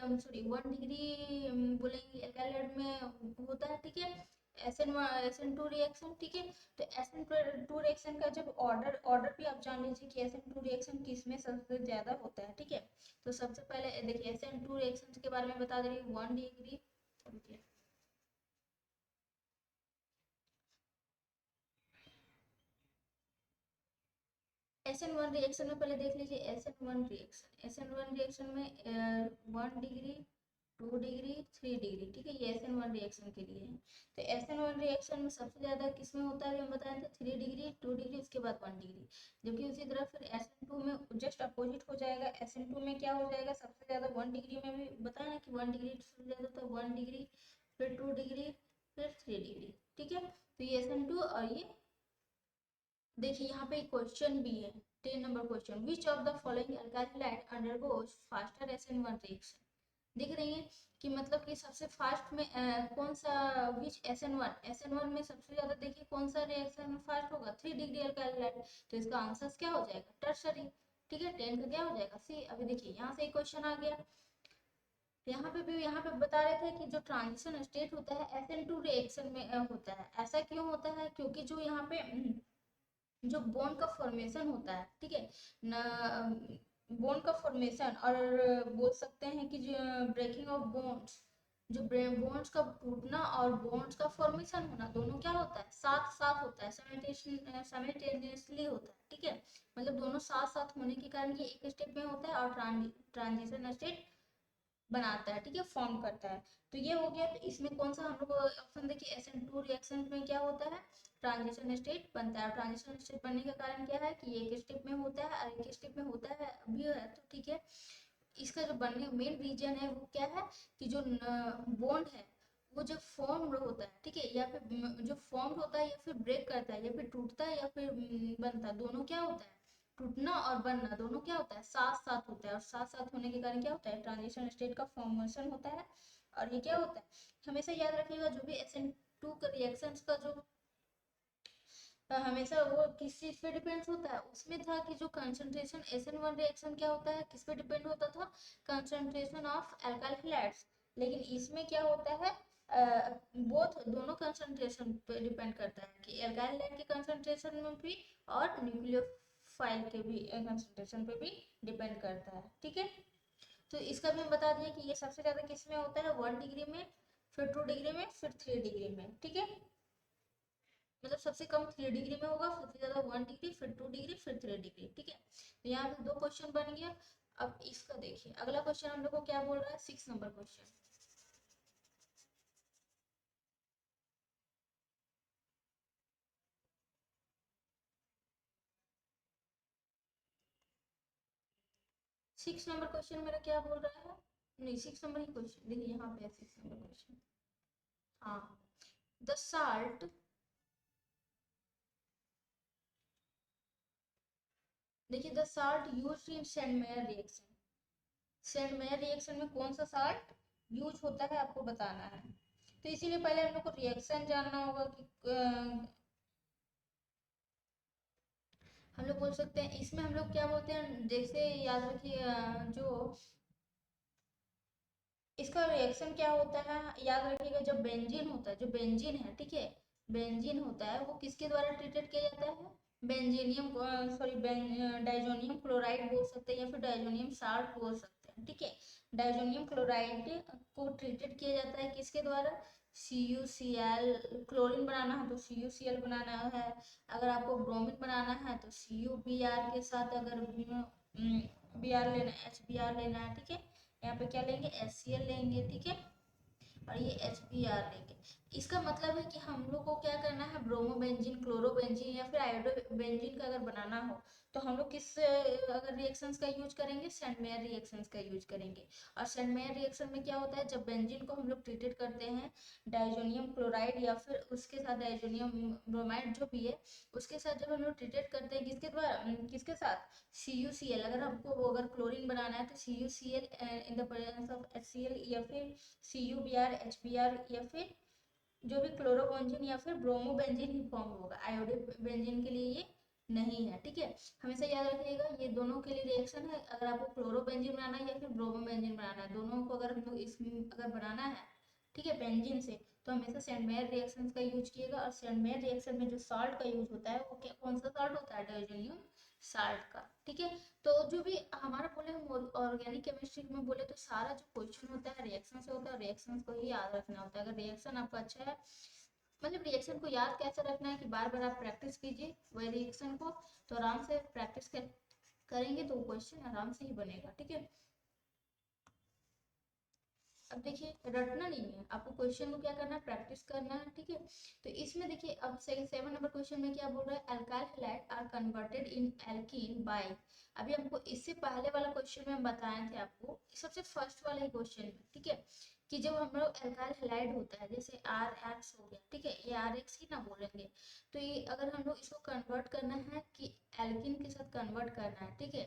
A: बोलेंगे एल्काइल में होता है, ठीक है। SN2 रिएक्शन, ठीक है। तो SN2 रिएक्शन का जब ऑर्डर भी आप जान लीजिए कि SN2 रिएक्शन किस में सबसे ज्यादा होता है, ठीक है। तो सबसे पहले देखिए SN2 रिएक्शन के बारे में बता दे रही हूँ। 1 डिग्री SN1 रिएक्शन में पहले देख लीजिए SN1 रिएक्शन में 1 डिग्री 2 डिग्री 3 डिग्री, ठीक है। ये SN1 रिएक्शन के लिए है। तो SN1 रिएक्शन में सबसे ज्यादा किसमें होता है, हम बताए थे 3 डिग्री 2 डिग्री उसके बाद 1 डिग्री। जबकि उसी तरह फिर SN2 में जस्ट अपोजिट हो जाएगा। SN2 में क्या हो जाएगा, सबसे ज्यादा 1 डिग्री में भी बताया ना कि 1 डिग्री सबसे ज्यादा, तो 1 डिग्री फिर 2 डिग्री फिर 3 डिग्री, ठीक है। तो ये SN2 और ये देखिए यहाँ पे एक क्वेश्चन भी है, 10 number question, which of the following alkyl halide undergoes faster SN1 reaction. देख रही हैं कि मतलब कि सबसे फास्ट में कौन सा, विच SN1 में सबसे ज्यादा देखिए कौन सा रिएक्शन फास्ट होगा, 3 डिग्री अल्काइल हैलाइड। तो इसका आंसर क्या हो जाएगा, टर्सरी, ठीक है। 10 का क्या हो जाएगा सी। अभी देखिए यहाँ से एक क्वेश्चन आ गया, यहाँ पे भी यहाँ पे बता रहे थे कि जो ट्रांजिशन स्टेट होता है SN2 रिएक्शन में होता है। ऐसा क्यों होता है, क्योंकि जो यहाँ पे जो बॉन्ड का फॉर्मेशन होता है, ठीक है ना, बॉन्ड का फॉर्मेशन और बोल सकते हैं कि जो ब्रेकिंग ऑफ बॉन्ड्स, जो बॉन्ड्स का टूटना और बॉन्ड्स का फॉर्मेशन होना दोनों क्या होता है, साथ साथ होता है, साइमल्टेनियसली होता है, ठीक है। मतलब दोनों साथ साथ होने के कारण ये एक स्टेप में होता है और ट्रांजिशन स्टेट बनाता है, ठीक है, फॉर्म करता है। तो ये हो गया। तो इसमें कौन सा हम लोग ऑप्शन देखिए, SN2 रिएक्शन में क्या होता है, ट्रांजिशन स्टेट बनता है। ट्रांजिशन स्टेट बनने का कारण क्या है कि एक स्टेप में होता है और एक स्टेप में होता है भी है, तो ठीक है। इसका जो बनने मेन रीजन है वो क्या है कि जो बॉन्ड है वो जब फॉर्म होता है, ठीक है, या फिर जो फॉर्म होता है या फिर ब्रेक करता है या फिर टूटता है या फिर बनता है, दोनों क्या होता है, टूटना और बनना दोनों क्या होता है, साथ साथ होता है। और साथ साथ होने के कारण क्या होता है, ट्रांजिशन स्टेट का फॉर्मेशन होता है। और ये क्या होता है, हमेशा याद रखिएगा जो भी SN2 का रिएक्शंस का जो हमेशा वो किस चीज पे डिपेंड होता है, उसमें था कि जो कंसंट्रेशन SN1 रिएक्शन क्या होता है, किस पे डिपेंड होता था, कंसंट्रेशन ऑफ अल्काइल हैलाइड्स। लेकिन इसमें क्या होता है, बोथ दोनों कंसंट्रेशन पे डिपेंड करता है कि अल्काइल हैलाइड के कंसंट्रेशन में भी और न्यूक्लियोफाइल के भी कंसंट्रेशन पे भी डिपेंड करता है, ठीक है। तो इसका भी हम बता दिए कि ये सबसे ज्यादा किस में होता है, 1 डिग्री में, फिर 2 डिग्री में, फिर 3 डिग्री में, ठीक है। मतलब सबसे कम 3 डिग्री में होगा, सबसे ज्यादा 1 डिग्री, फिर 2 डिग्री, फिर 3 डिग्री, ठीक है। तो यहाँ पे 2 क्वेश्चन बन गया। अब इसका देखिए अगला क्वेश्चन हम लोग को क्या बोल रहा है, 6 नंबर क्वेश्चन। 6 नंबर क्वेश्चन मेरा क्या बोल रहा है, नहीं 6 नंबर ही क्वेश्चन देखिए यहाँ पे 6 नंबर क्वेश्चन। हाँ, द साल्ट, देखिए the salt used in Sandmeyer reaction, Sandmeyer reaction में कौन सा साल्ट यूज होता है आपको बताना है। तो इसीलिए पहले हम लोग को रिएक्शन जानना होगा कि हम लोग बोल सकते हैं इसमें हम लोग क्या बोलते हैं, जैसे याद रखिए जो इसका रिएक्शन क्या होता है, याद रखिएगा, जब बेंजीन होता है, जो बेंजीन है, ठीक है, बेंजीन होता है वो किसके द्वारा ट्रीटेड किया जाता है, बेंजीनियम, सॉरी, डाइजोनियम क्लोराइड बोल सकते हैं या फिर डाइजोनियम साल्ट बोल सकते हैं, ठीक है। डाइजोनियम क्लोराइड को ट्रीटेड किया जाता है किसके द्वारा, CuCl। क्लोरीन बनाना है तो CuCl बनाना है, अगर आपको ब्रोमीन बनाना है तो CuBr के साथ, अगर Br लेना, HBr लेना है, ठीक है। यहाँ पे क्या लेंगे, HCl लेंगे, ठीक है, और ये HBr लेंगे। इसका मतलब है कि हम लोग को क्या करना है, ब्रोमोबेंजीन, क्लोरोबेंजीन या फिर आयोडोबेंजीन का अगर बनाना हो तो हम लोग किस अगर रिएक्शंस का यूज करेंगे, सेंडमेयर रिएक्शंस का यूज करेंगे। और सेंडमेयर रिएक्शन में क्या होता है, जब बेंजीन को हम लोग ट्रीटेड करते हैं डाइजोनियम क्लोराइड या फिर उसके साथ डाइजोनियम ब्रोमाइड जो भी है, उसके साथ जब हम लोग ट्रीटेड करते हैं किसके द्वारा, किसके साथ, CuCl। अगर हमको अगर क्लोरीन बनाना है तो CuCl in the presence of HCl, या फिर CuBr, HBr, या फिर जो भी क्लोरोबेंजीन या फिर ब्रोमोबेंजीन ही फॉर्म होगा, आयोडिक बेंजीन के लिए ये नहीं है, ठीक है। हमेशा याद रखिएगा ये दोनों के लिए रिएक्शन है, अगर आपको क्लोरोबेंजीन बनाना है या फिर ब्रोमोबेंजीन बनाना है, दोनों को अगर हम लोग इसमें अगर बनाना है, ठीक है, बेंजीन से, तो हमेशा सेंडमेयर रिएक्शन का यूज किएगा। और सेंडमेयर रिएक्शन में जो साल्ट का यूज होता है वो क्या, कौन सा साल्ट होता है, डाइजोनियम साल्ट का, ठीक है। तो जो भी हमारा बोले, हम ऑर्गेनिक केमिस्ट्री में बोले तो सारा जो क्वेश्चन होता है रिएक्शन से होता है, रिएक्शन को ही याद रखना होता है। अगर रिएक्शन आपका अच्छा है, मतलब रिएक्शन को याद कैसे रखना है कि बार बार आप प्रैक्टिस कीजिए वही रिएक्शन को, तो आराम से प्रैक्टिस करेंगे तो क्वेश्चन आराम से ही बनेगा, ठीक है। अब देखिए रटना नहीं है आपको, क्वेश्चन को क्या करना है, प्रैक्टिस करना है, ठीक है। तो इसमें देखिए अब 7 नंबर क्वेश्चन में क्या बोल रहा है, alkyl halide are converted in alkene by. अभी हमको इससे पहले वाला क्वेश्चन में हम बताए थे आपको, सबसे फर्स्ट वाला ही क्वेश्चन में, ठीक है, कि जब हम लोग अल्काइल हैलाइड होता है, जैसे RX हो गया, ठीक है, ये RX ही ना बोलेंगे, तो ये अगर हम लोग इसको कन्वर्ट करना है कि एल्कीन के साथ कन्वर्ट करना है, ठीक है,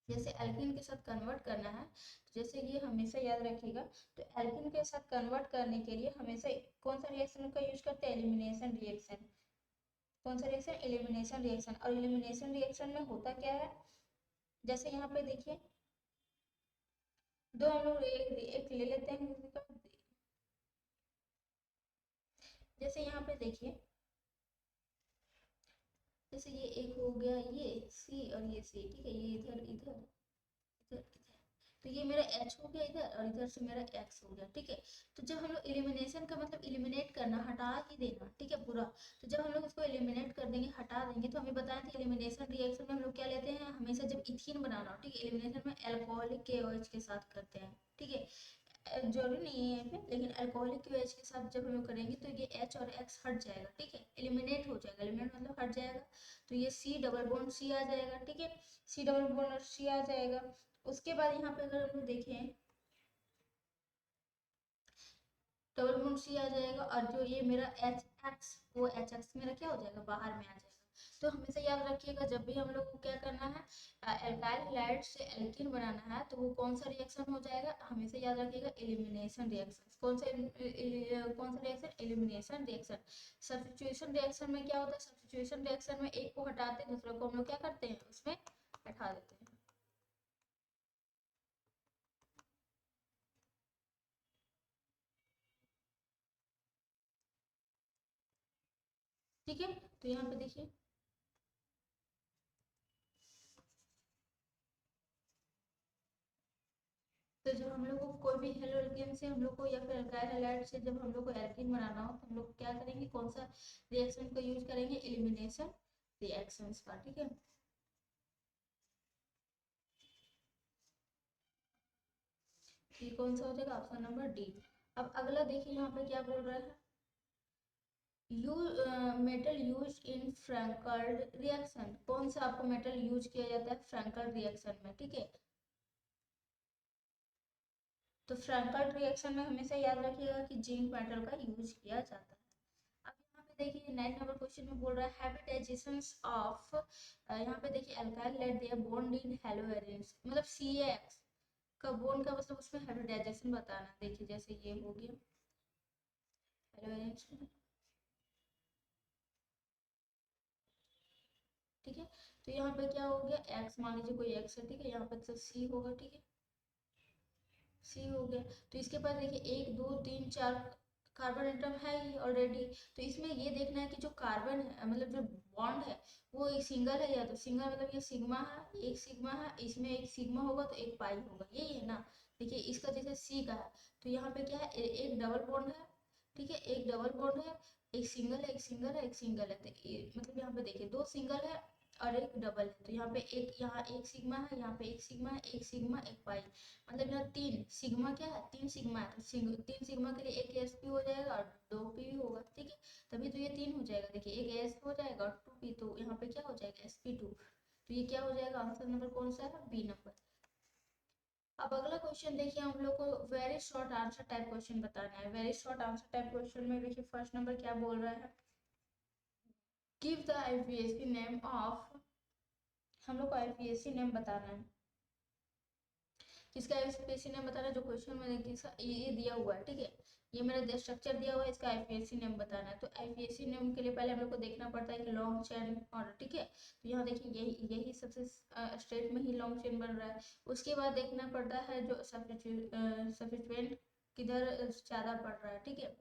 A: जैसे एल्कीन के साथ कन्वर्ट करना है, जैसे ये हमेशा याद रखिएगा, तो एल्कीन के साथ कन्वर्ट करने के लिए हमेशा कौन सा रिएक्शन का यूज करते हैं, एलिमिनेशन रिएक्शन। कौन सा रिएक्शन, एलिमिनेशन रिएक्शन। और एलिमिनेशन रिएक्शन में होता क्या है, जैसे यहाँ पे देखिए, दो हम लोग एक ले लेते हैं किसी का, जैसे यहाँ पे देखिए, जैसे ये एक हो गया, ये C और ये C, ठीक है, ये इधर इधर इधर इधर, तो ये मेरा H हो गया इधर, और इधर से मेरा X हो गया, ठीक है। तो जब हम लोग एलिमिनेशन का मतलब एलिमिनेट करना, हटा ही देना, ठीक है, पूरा, तो जब हम लोग इसको एलिमिनेट कर देंगे, हटा देंगे, तो हमें बताया था एलिमिनेशन रिएक्शन में हम लोग क्या लेते हैं, हमेशा जब इथीन बनाना हो, ठीक है, एलिमिनेशन में अल्कोहलिक KOH के साथ करते हैं, ठीक है, जरूरी नहीं है यहाँ पे, लेकिन अल्कोहलिक KOH के साथ जब हम लोग करेंगे तो ये H और X हट जाएगा, ठीक है, एलिमिनेट हो जाएगा, एलिमिनेट मतलब हट जाएगा, तो ये C डबल बॉन्ड C आ जाएगा, ठीक है, C डबल बॉन्ड और C आ जाएगा। उसके बाद यहाँ पे अगर हम लोग देखें, डबल बॉन्ड C आ जाएगा, और जो ये मेरा HX, वो HX मेरा क्या हो जाएगा, बाहर में आ जाएगा। तो हमेशा याद रखिएगा जब भी हम लोग को क्या करना है, एल्काइल हैलाइड से एल्कीन बनाना है, तो वो कौन सा रिएक्शन हो जाएगा, हमेशा याद रखिएगा, एलिमिनेशन रिएक्शन। कौन सा reaction, elimination reaction. Substitution reaction में क्या होता है, सब्स्टिट्यूशन रिएक्शन में एक को हटाते हैं, दूसरे को हम लोग क्या करते हैं, उसमें बैठा देते हैं, ठीक है। तो यहाँ पे देखिए, तो जब हम लोग को कोई भी हेलो एल्केन से हम लोग को या फिर अल्काइल हैलाइड से जब हम लोग को एल्कीन बनाना हो, तो हम लोग क्या करेंगे, कौन सा रिएक्शन का यूज करेंगे, एलिमिनेशन रिएक्शंस का, ठीक है। ये कौन सा हो जाएगा, ऑप्शन नंबर डी। अब अगला देखिए यहाँ पे क्या बोल रहा है, you metal use in Frankel reaction. कौन सा आपको मेटल यूज किया जाता है फ्रैंकल रिएक्शन में, ठीक है। तो फ्रैंकल रिएक्शन में हमेशा याद रखिएगा कि जिंक मेटल का यूज किया जाता है। अब यहाँ पे देखिए 9 नंबर क्वेश्चन में बोल रहा है हाइब्रिडाइजेशंस ऑफ, यहाँ पे देखिए alkyl let their bond in haloarenes, मतलब CAX का बॉन्ड का मतलब उसमें हाइब्रिडाइजेशन बताना। देखिए जैसे ये हो गया हेलोएरिन्स में, ठीक है। तो यहाँ पे क्या हो गया, X मान लीजिए कोई X है, ठीक है, यहाँ पे तो C होगा, ठीक है। सी हो गया। तो इसके बाद देखिए 1 2 3 4 कार्बन एटम है ही ऑलरेडी। तो इसमें ये देखना है कि जो कार्बन है मतलब जो बॉन्ड है वो एक सिंगल है या तो सिंगल मतलब ये सिग्मा है, एक सिग्मा है, इसमें एक सिग्मा होगा तो एक पाई होगा, यही है ना। देखिए इसका जैसे सी का है तो यहाँ पे क्या है एक डबल बॉन्ड है, ठीक है, एक डबल बॉन्ड है, एक सिंगल है, एक सिंगल है, एक सिंगल है। तो मतलब यहाँ पे देखिए दो सिंगल है और एक डबल है। तो यहाँ पे एक, यहाँ एक सिग्मा है, यहाँ पे एक सिग्मा है, एक सिग्मा एक पाई, मतलब यहाँ तीन सिग्मा क्या है, तीन सिग्मा है। तो तीन सिग्मा के लिए एक एस पी हो जाएगा और दो पी भी होगा, ठीक है। तभी तो ये तीन हो जाएगा। देखिए एक एस हो जाएगा और टू पी, तो यहाँ पे क्या हो जाएगा एस पी टू। तो ये क्या हो जाएगा, आंसर नंबर कौन सा है, बी नंबर। अब अगला क्वेश्चन देखिए, हम लोग को very short answer type question बताना है। Very short answer type question में देखिए फर्स्ट नंबर क्या बोल रहा है, give the IPSC name of, हम लोग को आईपीएससी नेम बताना है। किसका आईपीएससी नेम बताना है, जो क्वेश्चन में देखिए ये दिया हुआ है, ठीक है, ये मेरा स्ट्रक्चर दिया हुआ है, इसका आईपीएससी नेम बताना है। तो आईपीएससी नेम के लिए पहले हम लोग को देखना पड़ता है कि लॉन्ग चेन और, ठीक है। तो यहाँ देखिए यही सबसे स्ट्रेट में ही लॉन्ग चेन बन रहा है। उसके बाद देखना पड़ता है जो सब्स्टिट्यूएंट किधर ज़्यादा पड़ रहा है, ठीक है।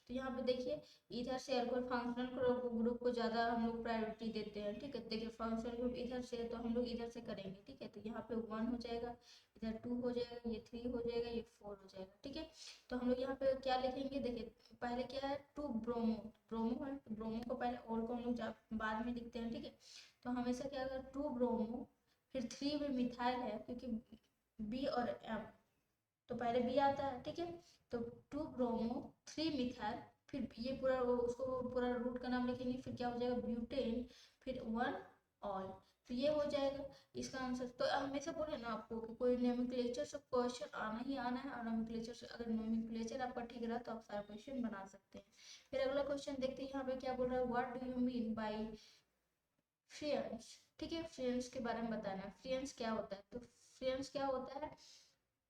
A: तो यहाँ पे देखिए इधर से अगर फंक्शनल ग्रुप को ज़्यादा हम लोग प्रायोरिटी देते हैं, ठीक है। देखिए फंक्शनल ग्रुप इधर से तो हम लोग इधर से करेंगे, ठीक है। तो यहाँ पे 1 हो जाएगा, इधर 2 हो जाएगा, ये 3 हो जाएगा, ये 4 हो जाएगा, ठीक है। तो हम लोग यहाँ पे क्या लिखेंगे, देखिए पहले क्या है 2 ब्रोमो, ब्रोमो है तो ब्रोमो को पहले और को हम लोग बाद में लिखते हैं, ठीक है। तो हमेशा क्या अगर 2 ब्रोमो फिर 3 में मिथाइल है, क्योंकि बी और एम, तो पहले बी आता है, ठीक है। तो 2 ब्रोमो 3 मिथाइल, फिर ये पूरा उसको पूरा रूट का नाम लिखेंगे, फिर क्या हो जाएगा ब्यूटेन, फिर 1 ऑल। तो ये हो जाएगा इसका आंसर। तो हमेशा बोले ना आपको कि कोई नोमेनक्लेचर से क्वेश्चन आना ही आना है, और नोमेनक्लेचर से अगर नोमेनक्लेचर आपका ठीक रहा तो आप सारा क्वेश्चन बना सकते हैं। फिर अगला क्वेश्चन देखते हैं, यहाँ पे क्या बोल रहा है, what do you mean by friends, ठीक है। फ्रेंड्स के बारे में बताना है, फ्रेंड्स क्या होता है। तो फ्रेंड्स क्या होता है,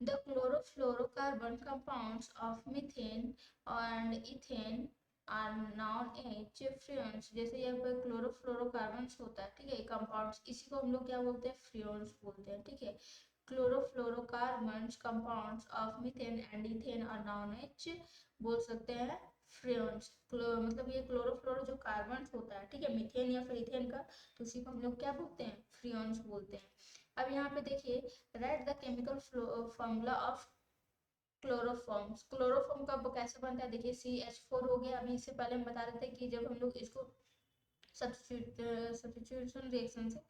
A: the chlorofluorocarbon compounds of methane and ethane are known as freons. जैसे यहाँ पे क्लोरोफ्लोरोकार्बन्स होता है, ठीक है, कंपाउंड्स, इसी को हम लोग क्या बोलते हैं, फ्रियोन्स बोलते हैं, ठीक है। Chlorofluorocarbons compounds of methane and ethane are known as, बोल सकते हैं फ्रियोन्स। मतलब ये क्लोरोफ्लोरो जो कार्बन होता है, ठीक है, मीथेन या फिर इथेन का, तो उसी को हम लोग क्या बोलते हैं, फ्रियोन्स बोलते हैं। अब यहाँ पे देखिए write the chemical formula of chloroforms. Chloroform का कैसे बनता है, देखिए CH4 हो गया। अभी इससे पहले हम बता रहे थे कि जब हम लोग इसको सब्स्टिट्यूशन रिएक्शन से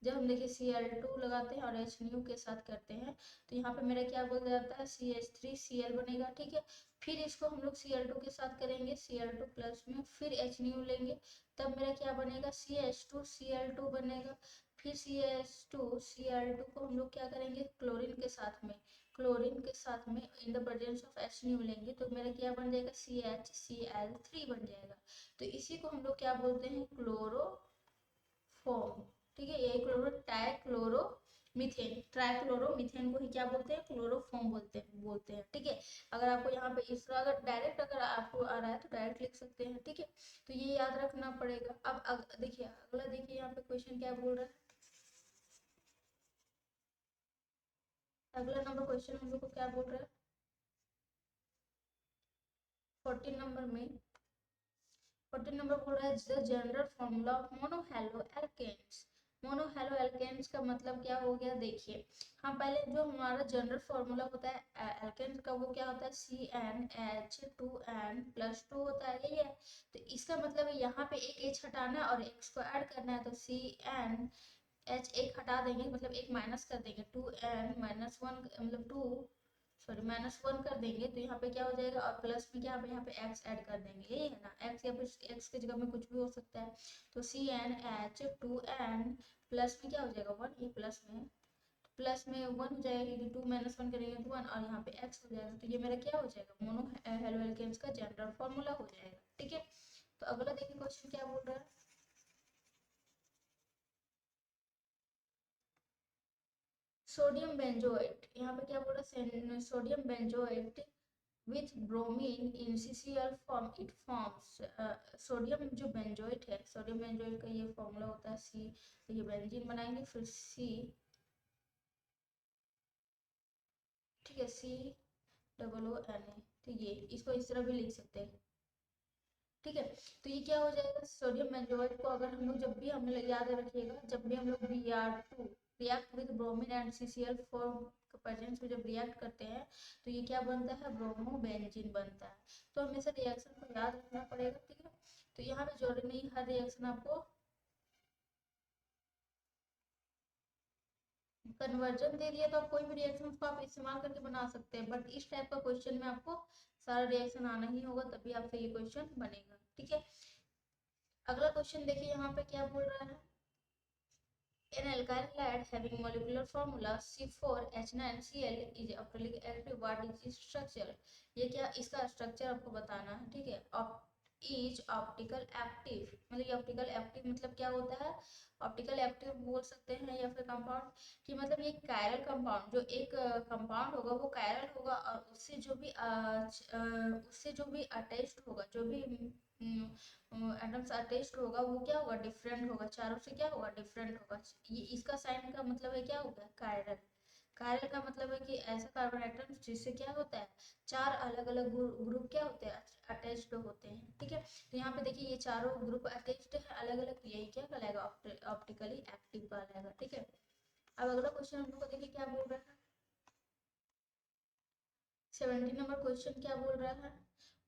A: जब हम देखिए Cl2 लगाते हैं और HNU के साथ करते हैं, तो यहाँ पे मेरा क्या बोल जाता है CH3Cl बनेगा, ठीक है। फिर इसको हम लोग Cl2 के साथ करेंगे, Cl2 प्लस में फिर HNU लेंगे, तब मेरा क्या बनेगा CH2Cl2 बनेगा। फिर CH2Cl2 को हम लोग क्या करेंगे क्लोरीन के साथ में, क्लोरीन के साथ में in the presence of HNU लेंगे, तो मेरा क्या बन जाएगा CHCl3 बन जाएगा। तो इसी को हम लोग क्या बोलते हैं, क्लोरोफॉर्म, ठीक है। ये ट्राइक्लोरो मीथेन, ट्राइक्लोरोमीथेन को ही क्या बोलते हैं, क्लोरोफॉर्म बोलते हैं, ठीक है। अगर आपको यहाँ पे इस तरह अगर डायरेक्ट अगर आपको आ रहा है तो डायरेक्ट लिख सकते हैं, ठीक है। तो ये याद रखना पड़ेगा। अब देखिए अगला, देखिए यहाँ पे क्वेश्चन क्या बोल रहा है, अगला नंबर क्वेश्चन हम लोग को क्या बोल रहा है, 14 नंबर में, 14 नंबर बोल रहा है the general formula of monohaloalkanes. Monohaloalkanes का मतलब क्या हो गया, देखिए हम पहले जो हमारा जनरल फॉर्मूला होता है एल्केन्स का, वो क्या होता है CnH2n+2 होता है, यही है। तो इसका मतलब यहाँ पे एक H हटाना है और X को ऐड करना है, तो CnH एक हटा देंगे, मतलब एक माइनस कर देंगे, 2n-1 मतलब 2 सॉरी -1 कर देंगे, तो यहाँ पे क्या हो जाएगा, और प्लस में क्या यहाँ पे x ऐड कर देंगे, यही है ना, x या फिर x की जगह में कुछ भी हो सकता है। तो CnH2n प्लस में क्या हो जाएगा 1, ये प्लस में 1 हो जाएगा, क्योंकि 2 -1 करेंगे तो 1, और यहाँ पे x हो जाएगा। तो ये मेरा क्या हो जाएगा, मोनो हेलो एल्केन्स का जनरल फॉर्मूला हो जाएगा, ठीक है। तो अगला देखिए क्वेश्चन क्या बोल रहा है, सोडियम बेंजोएट, यहाँ पे क्या बोल रहा है, sodium benzoate with bromine in CCl form it forms sodium जो बेंजोइट है, सोडियम बेंजोइट का ये फॉर्मूला होता है C, तो ये बेंजीन बनाएंगे फिर C, ठीक है, COONA, ठीक है, इसको इस तरह भी लिख सकते हैं, ठीक है। तो ये क्या हो जाएगा, सोडियम बेंजोएट को अगर हम लोग जब भी हम लोग याद रखिएगा, जब भी हम लोग Br2 react with bromine and CCl4 के प्रेजेंस में जब रिएक्ट करते हैं तो ये क्या बनता है, ब्रोमोबेंजीन बनता है। तो हमेशा रिएक्शन को याद रखना पड़ेगा, ठीक है। तो यहाँ पे जरूरी नहीं हर रिएक्शन आपको कन्वर्जन दे दिया तो आप कोई भी रिएक्शन को आप इस्तेमाल करके बना सकते हैं, बट इस टाइप का क्वेश्चन में आपको सारा रिएक्शन आना ही होगा, तभी आपसे ये क्वेश्चन बनेगा, ठीक है। अगला क्वेश्चन देखिए यहाँ पे क्या बोल रहा है, an alkyl halide having molecular formula C4H9Cl is optically active, what is its structure। ये क्या, इसका स्ट्रक्चर आपको बताना है, ठीक है। इज ऑप्टिकल एक्टिव, मतलब ये ऑप्टिकल एक्टिव मतलब क्या होता है, ऑप्टिकल एक्टिव बोल सकते हैं या फिर कंपाउंड, कि मतलब ये कायरल कंपाउंड, जो एक कंपाउंड होगा वो कायरल होगा और उससे जो भी अटैच्ड होगा, जो भी एटम्स अटैच्ड होगा वो क्या होगा, डिफरेंट होगा, चारों से क्या होगा, डिफरेंट होगा। ये इसका साइन का मतलब है क्या होगा, कायरल। कायरल का मतलब है कि ऐसा कार्बन एटम जिससे क्या होता है, चार अलग अलग ग्रुप क्या होते हैं, अटैच्ड होते हैं, ठीक है। तो यहाँ पे देखिए ये चारों ग्रुप अटैच्ड है अलग अलग, यही क्या कहलाएगा, ऑप्टिकली एक्टिव कहलाएगा, ठीक है। अब अगला क्वेश्चन हम लोग को देखिए क्या बोल रहा है, 17 नंबर क्वेश्चन क्या बोल रहा है,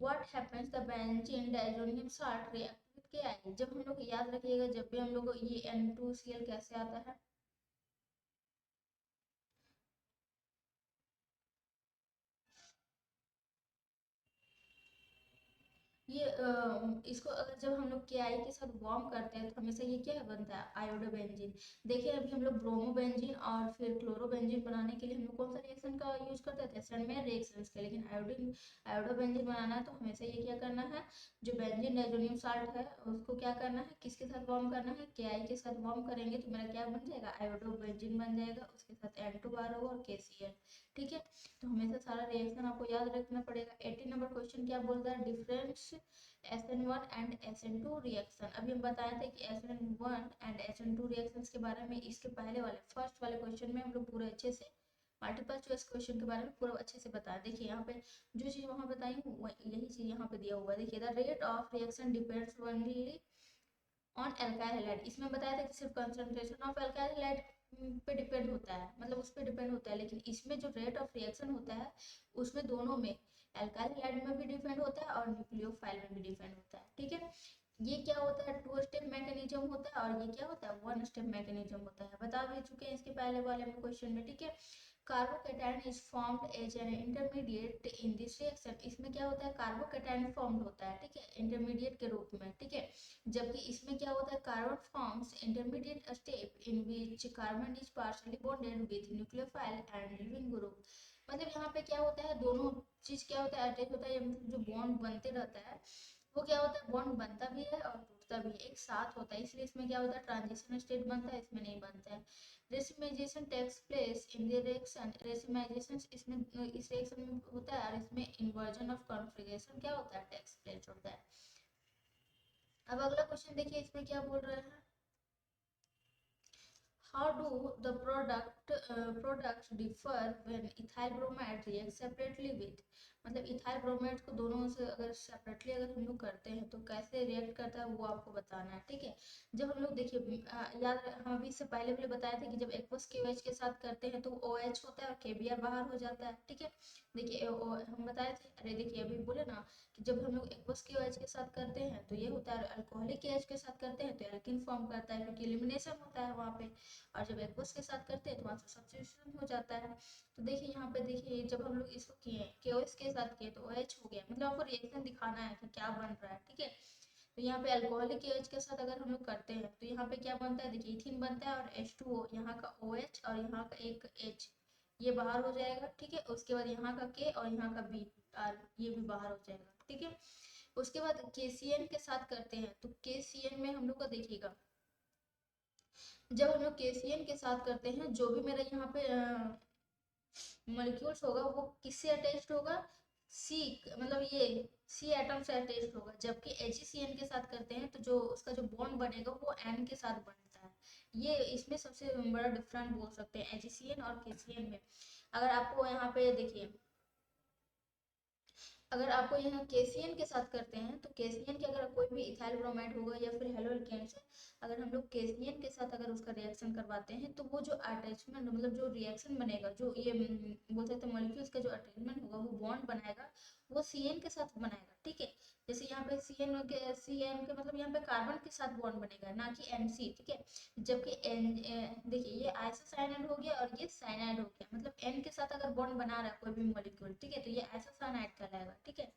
A: what happens the benzene diazonium salt react with KI। जब हम लोग याद रखिएगा, जब भी हम लोग ये N2Cl कैसे आता है, ये इसको अगर जब हम लोग KI के साथ वार्म करते हैं तो हमेशा ये क्या बनता है, आयोडोबेंजीन। देखिए अभी हम लोग ब्रोमोबेंजीन और फिर क्लोरोबेंजीन बनाने के लिए हम लोग कौन सा रिएक्शन का यूज करते थे, सनमेयर रिएक्शंस के, लेकिन आयोडोबेंजीन बनाना है तो हमेशा ये क्या करना है, जो बेंजीन डाइजोनियम साल्ट है उसको क्या करना है, किसके साथ वार्म करना है, KI के साथ वार्म करेंगे तो मेरा क्या बन जाएगा, आयोडोबेंजीन बन जाएगा, उसके साथ N2 बार होगा और KCl, ठीक है। तो हमेशा सारा रिएक्शन आपको याद रखना पड़ेगा। 18 नंबर क्वेश्चन क्या बोलता है, difference SN1 and SN2 reaction. अभी हम बताए थे कि SN1 एंड SN2 रिएक्शंस के बारे में इसके पहले वाले फर्स्ट वाले क्वेश्चन में हम लोग पूरे अच्छे से मल्टीपल चॉइस क्वेश्चन के बारे में पूरा अच्छे से बताया। देखिए यहाँ पे जो चीज वहां बताई हूँ यही चीज यहाँ पे दिया हुआ है। देखिए the rate of reaction depends only on alkyl halide. इसमें बताया था कि सिर्फ कंसंट्रेशन ऑफ अल्काइल हैलाइड पे डिपेंड होता है, मतलब उस पर डिपेंड होता है, लेकिन इसमें जो रेट ऑफ रिएक्शन होता है उसमें दोनों में, अल्काइल हैलाइड में भी डिपेंड होता है और न्यूक्लियोफाइल में भी डिपेंड होता है, ठीक है। ये क्या होता है, टू स्टेप मैकेनिज्म होता है और ये क्या होता है, वन स्टेप मैकेनिज्म होता है। बता भी चुके हैं इसके पहले वाले में क्वेश्चन में, ठीक है। Carbocation is formed as an intermediate in this reaction. इसमें क्या होता है, कार्बोकेटायन फॉर्म्ड होता है, ठीक है, इंटरमीडिएट के रूप में, ठीक है। जबकि इसमें क्या होता है, carbon forms intermediate step in which carbon is partially bonded with nucleophile and leaving group. मतलब यहाँ पे क्या होता है, दोनों चीज क्या होता है, अटैच होता है, मतलब जो बॉन्ड बनते रहता है वो क्या होता है, बॉन्ड बनता भी है और टूटता भी है, एक साथ होता है, इसलिए इसमें क्या होता है, ट्रांजिशन स्टेट बनता है, इसमें नहीं बनता है। Racemization takes place in the reaction. Racemization इसमें इस रिएक्शन में होता है और इसमें इन्वर्जन ऑफ कॉन्फिगरेशन क्या होता है, टेक्स प्लेस होता है। अब अगला क्वेश्चन देखिए इसमें क्या बोल रहा है, how do the products differ when ethyl bromide reacts separately with। मतलब इथाइल ब्रोमाइड को दोनों से अगर सेपरेटली अगर हम लोग करते हैं तो कैसे रिएक्ट करता है वो आपको बताना है, ठीक है। जब हम लोग देखिए याद हम अभी इससे पहले भी बताया था कि जब एक्वस KOH के साथ करते हैं तो OH होता है और KBr बाहर हो जाता है, ठीक है। देखिए हम बताए थे, अरे देखिए अभी बोले ना कि जब हम लोग एक्वस KOH के साथ करते हैं तो ये होता है, अल्कोहलिक KH के साथ करते हैं तो एल्किन फॉर्म करता है क्योंकि एलिमिनेशन होता है वहाँ पे, और जब एक्वस के साथ करते हैं तो वहाँ से सब्स्टिट्यूशन हो जाता है। तो देखिए यहाँ पे देखिए जब हम लोग इसको किए KOH के साथ किए तो OH हो गया, मतलब आपको रिएक्शन दिखाना है कि क्या बन रहा है, ठीक है। तो यहाँ पे अल्कोहलिक KH के साथ अगर हम लोग करते हैं तो यहाँ पे क्या बनता है, देखिए इथिन बनता है और H2O, यहाँ का OH और यहाँ का एक H ये बाहर हो जाएगा, ठीक है। उसके बाद यहाँ का K और यहाँ का B और ये भी बाहर हो जाएगा, ठीक है। उसके बाद KCN के साथ करते हैं तो KCN में हम लोग का देखिएगा, जब हम लोग KCN के साथ करते हैं जो भी मेरा यहाँ पे मॉलिक्यूल्स होगा वो किससे अटैच्ड होगा, सी, मतलब ये सी एटम से अटैच्ड होगा। जबकि HCN के साथ करते हैं तो जो उसका जो बॉन्ड बनेगा वो N के साथ बनता है, ये इसमें सबसे बड़ा डिफरेंस बोल सकते हैं HCN और KCN में। अगर आपको यहाँ पे देखिए, अगर आपको यहाँ KCN के साथ करते हैं तो KCN के अगर कोई भी इथाइल ब्रोमाइड होगा या फिर हेलो एल्केन्स है, अगर हम लोग KCN के साथ अगर उसका रिएक्शन करवाते हैं तो वो जो अटैचमेंट मतलब जो रिएक्शन बनेगा, जो ये बोल सकते हैं मॉलिक्यूल्स का जो अटैचमेंट होगा, वो बॉन्ड बनाएगा, वो CN के साथ बनाएगा। ठीक है, जैसे यहाँ पे CN के मतलब यहाँ पे कार्बन के साथ बॉन्ड बनेगा, ना कि NC। ठीक है, जबकि देखिए ये आइसोसाइनाइड हो गया और ये साइनाइड हो गया, मतलब N के साथ अगर बॉन्ड बना रहा है कोई भी मॉलिक्यूल, ठीक है, तो ये आइसोसाइनाइड कहलाएगा। ठीक है,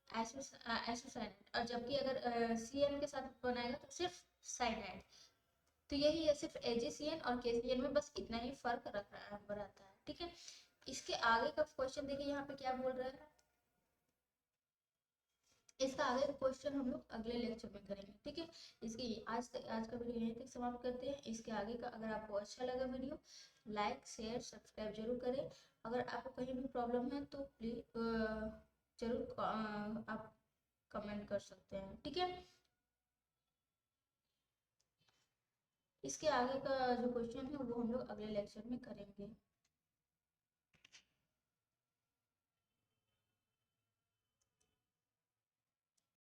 A: आइसोसाइनाइड। और जबकि अगर CN के साथ बनाएगा तो सिर्फ साइनाइड। तो यही है, सिर्फ AgCN और KCN में बस इतना ही फर्क रहता है। ठीक है, इसके आगे का क्वेश्चन देखिए यहाँ पे क्या बोल रहा है। इसका आगे का क्वेश्चन हम लोग अगले लेक्चर में करेंगे। ठीक है, इसकी आज का वीडियो यहीं तक समाप्त करते हैं। इसके आगे का अगर आपको अच्छा लगा वीडियो, लाइक शेयर सब्सक्राइब जरूर करें। अगर आपको कहीं भी प्रॉब्लम है तो प्लीज जरूर आप कमेंट कर सकते हैं। ठीक है, इसके आगे का जो क्वेश्चन है वो हम लोग अगले लेक्चर में करेंगे।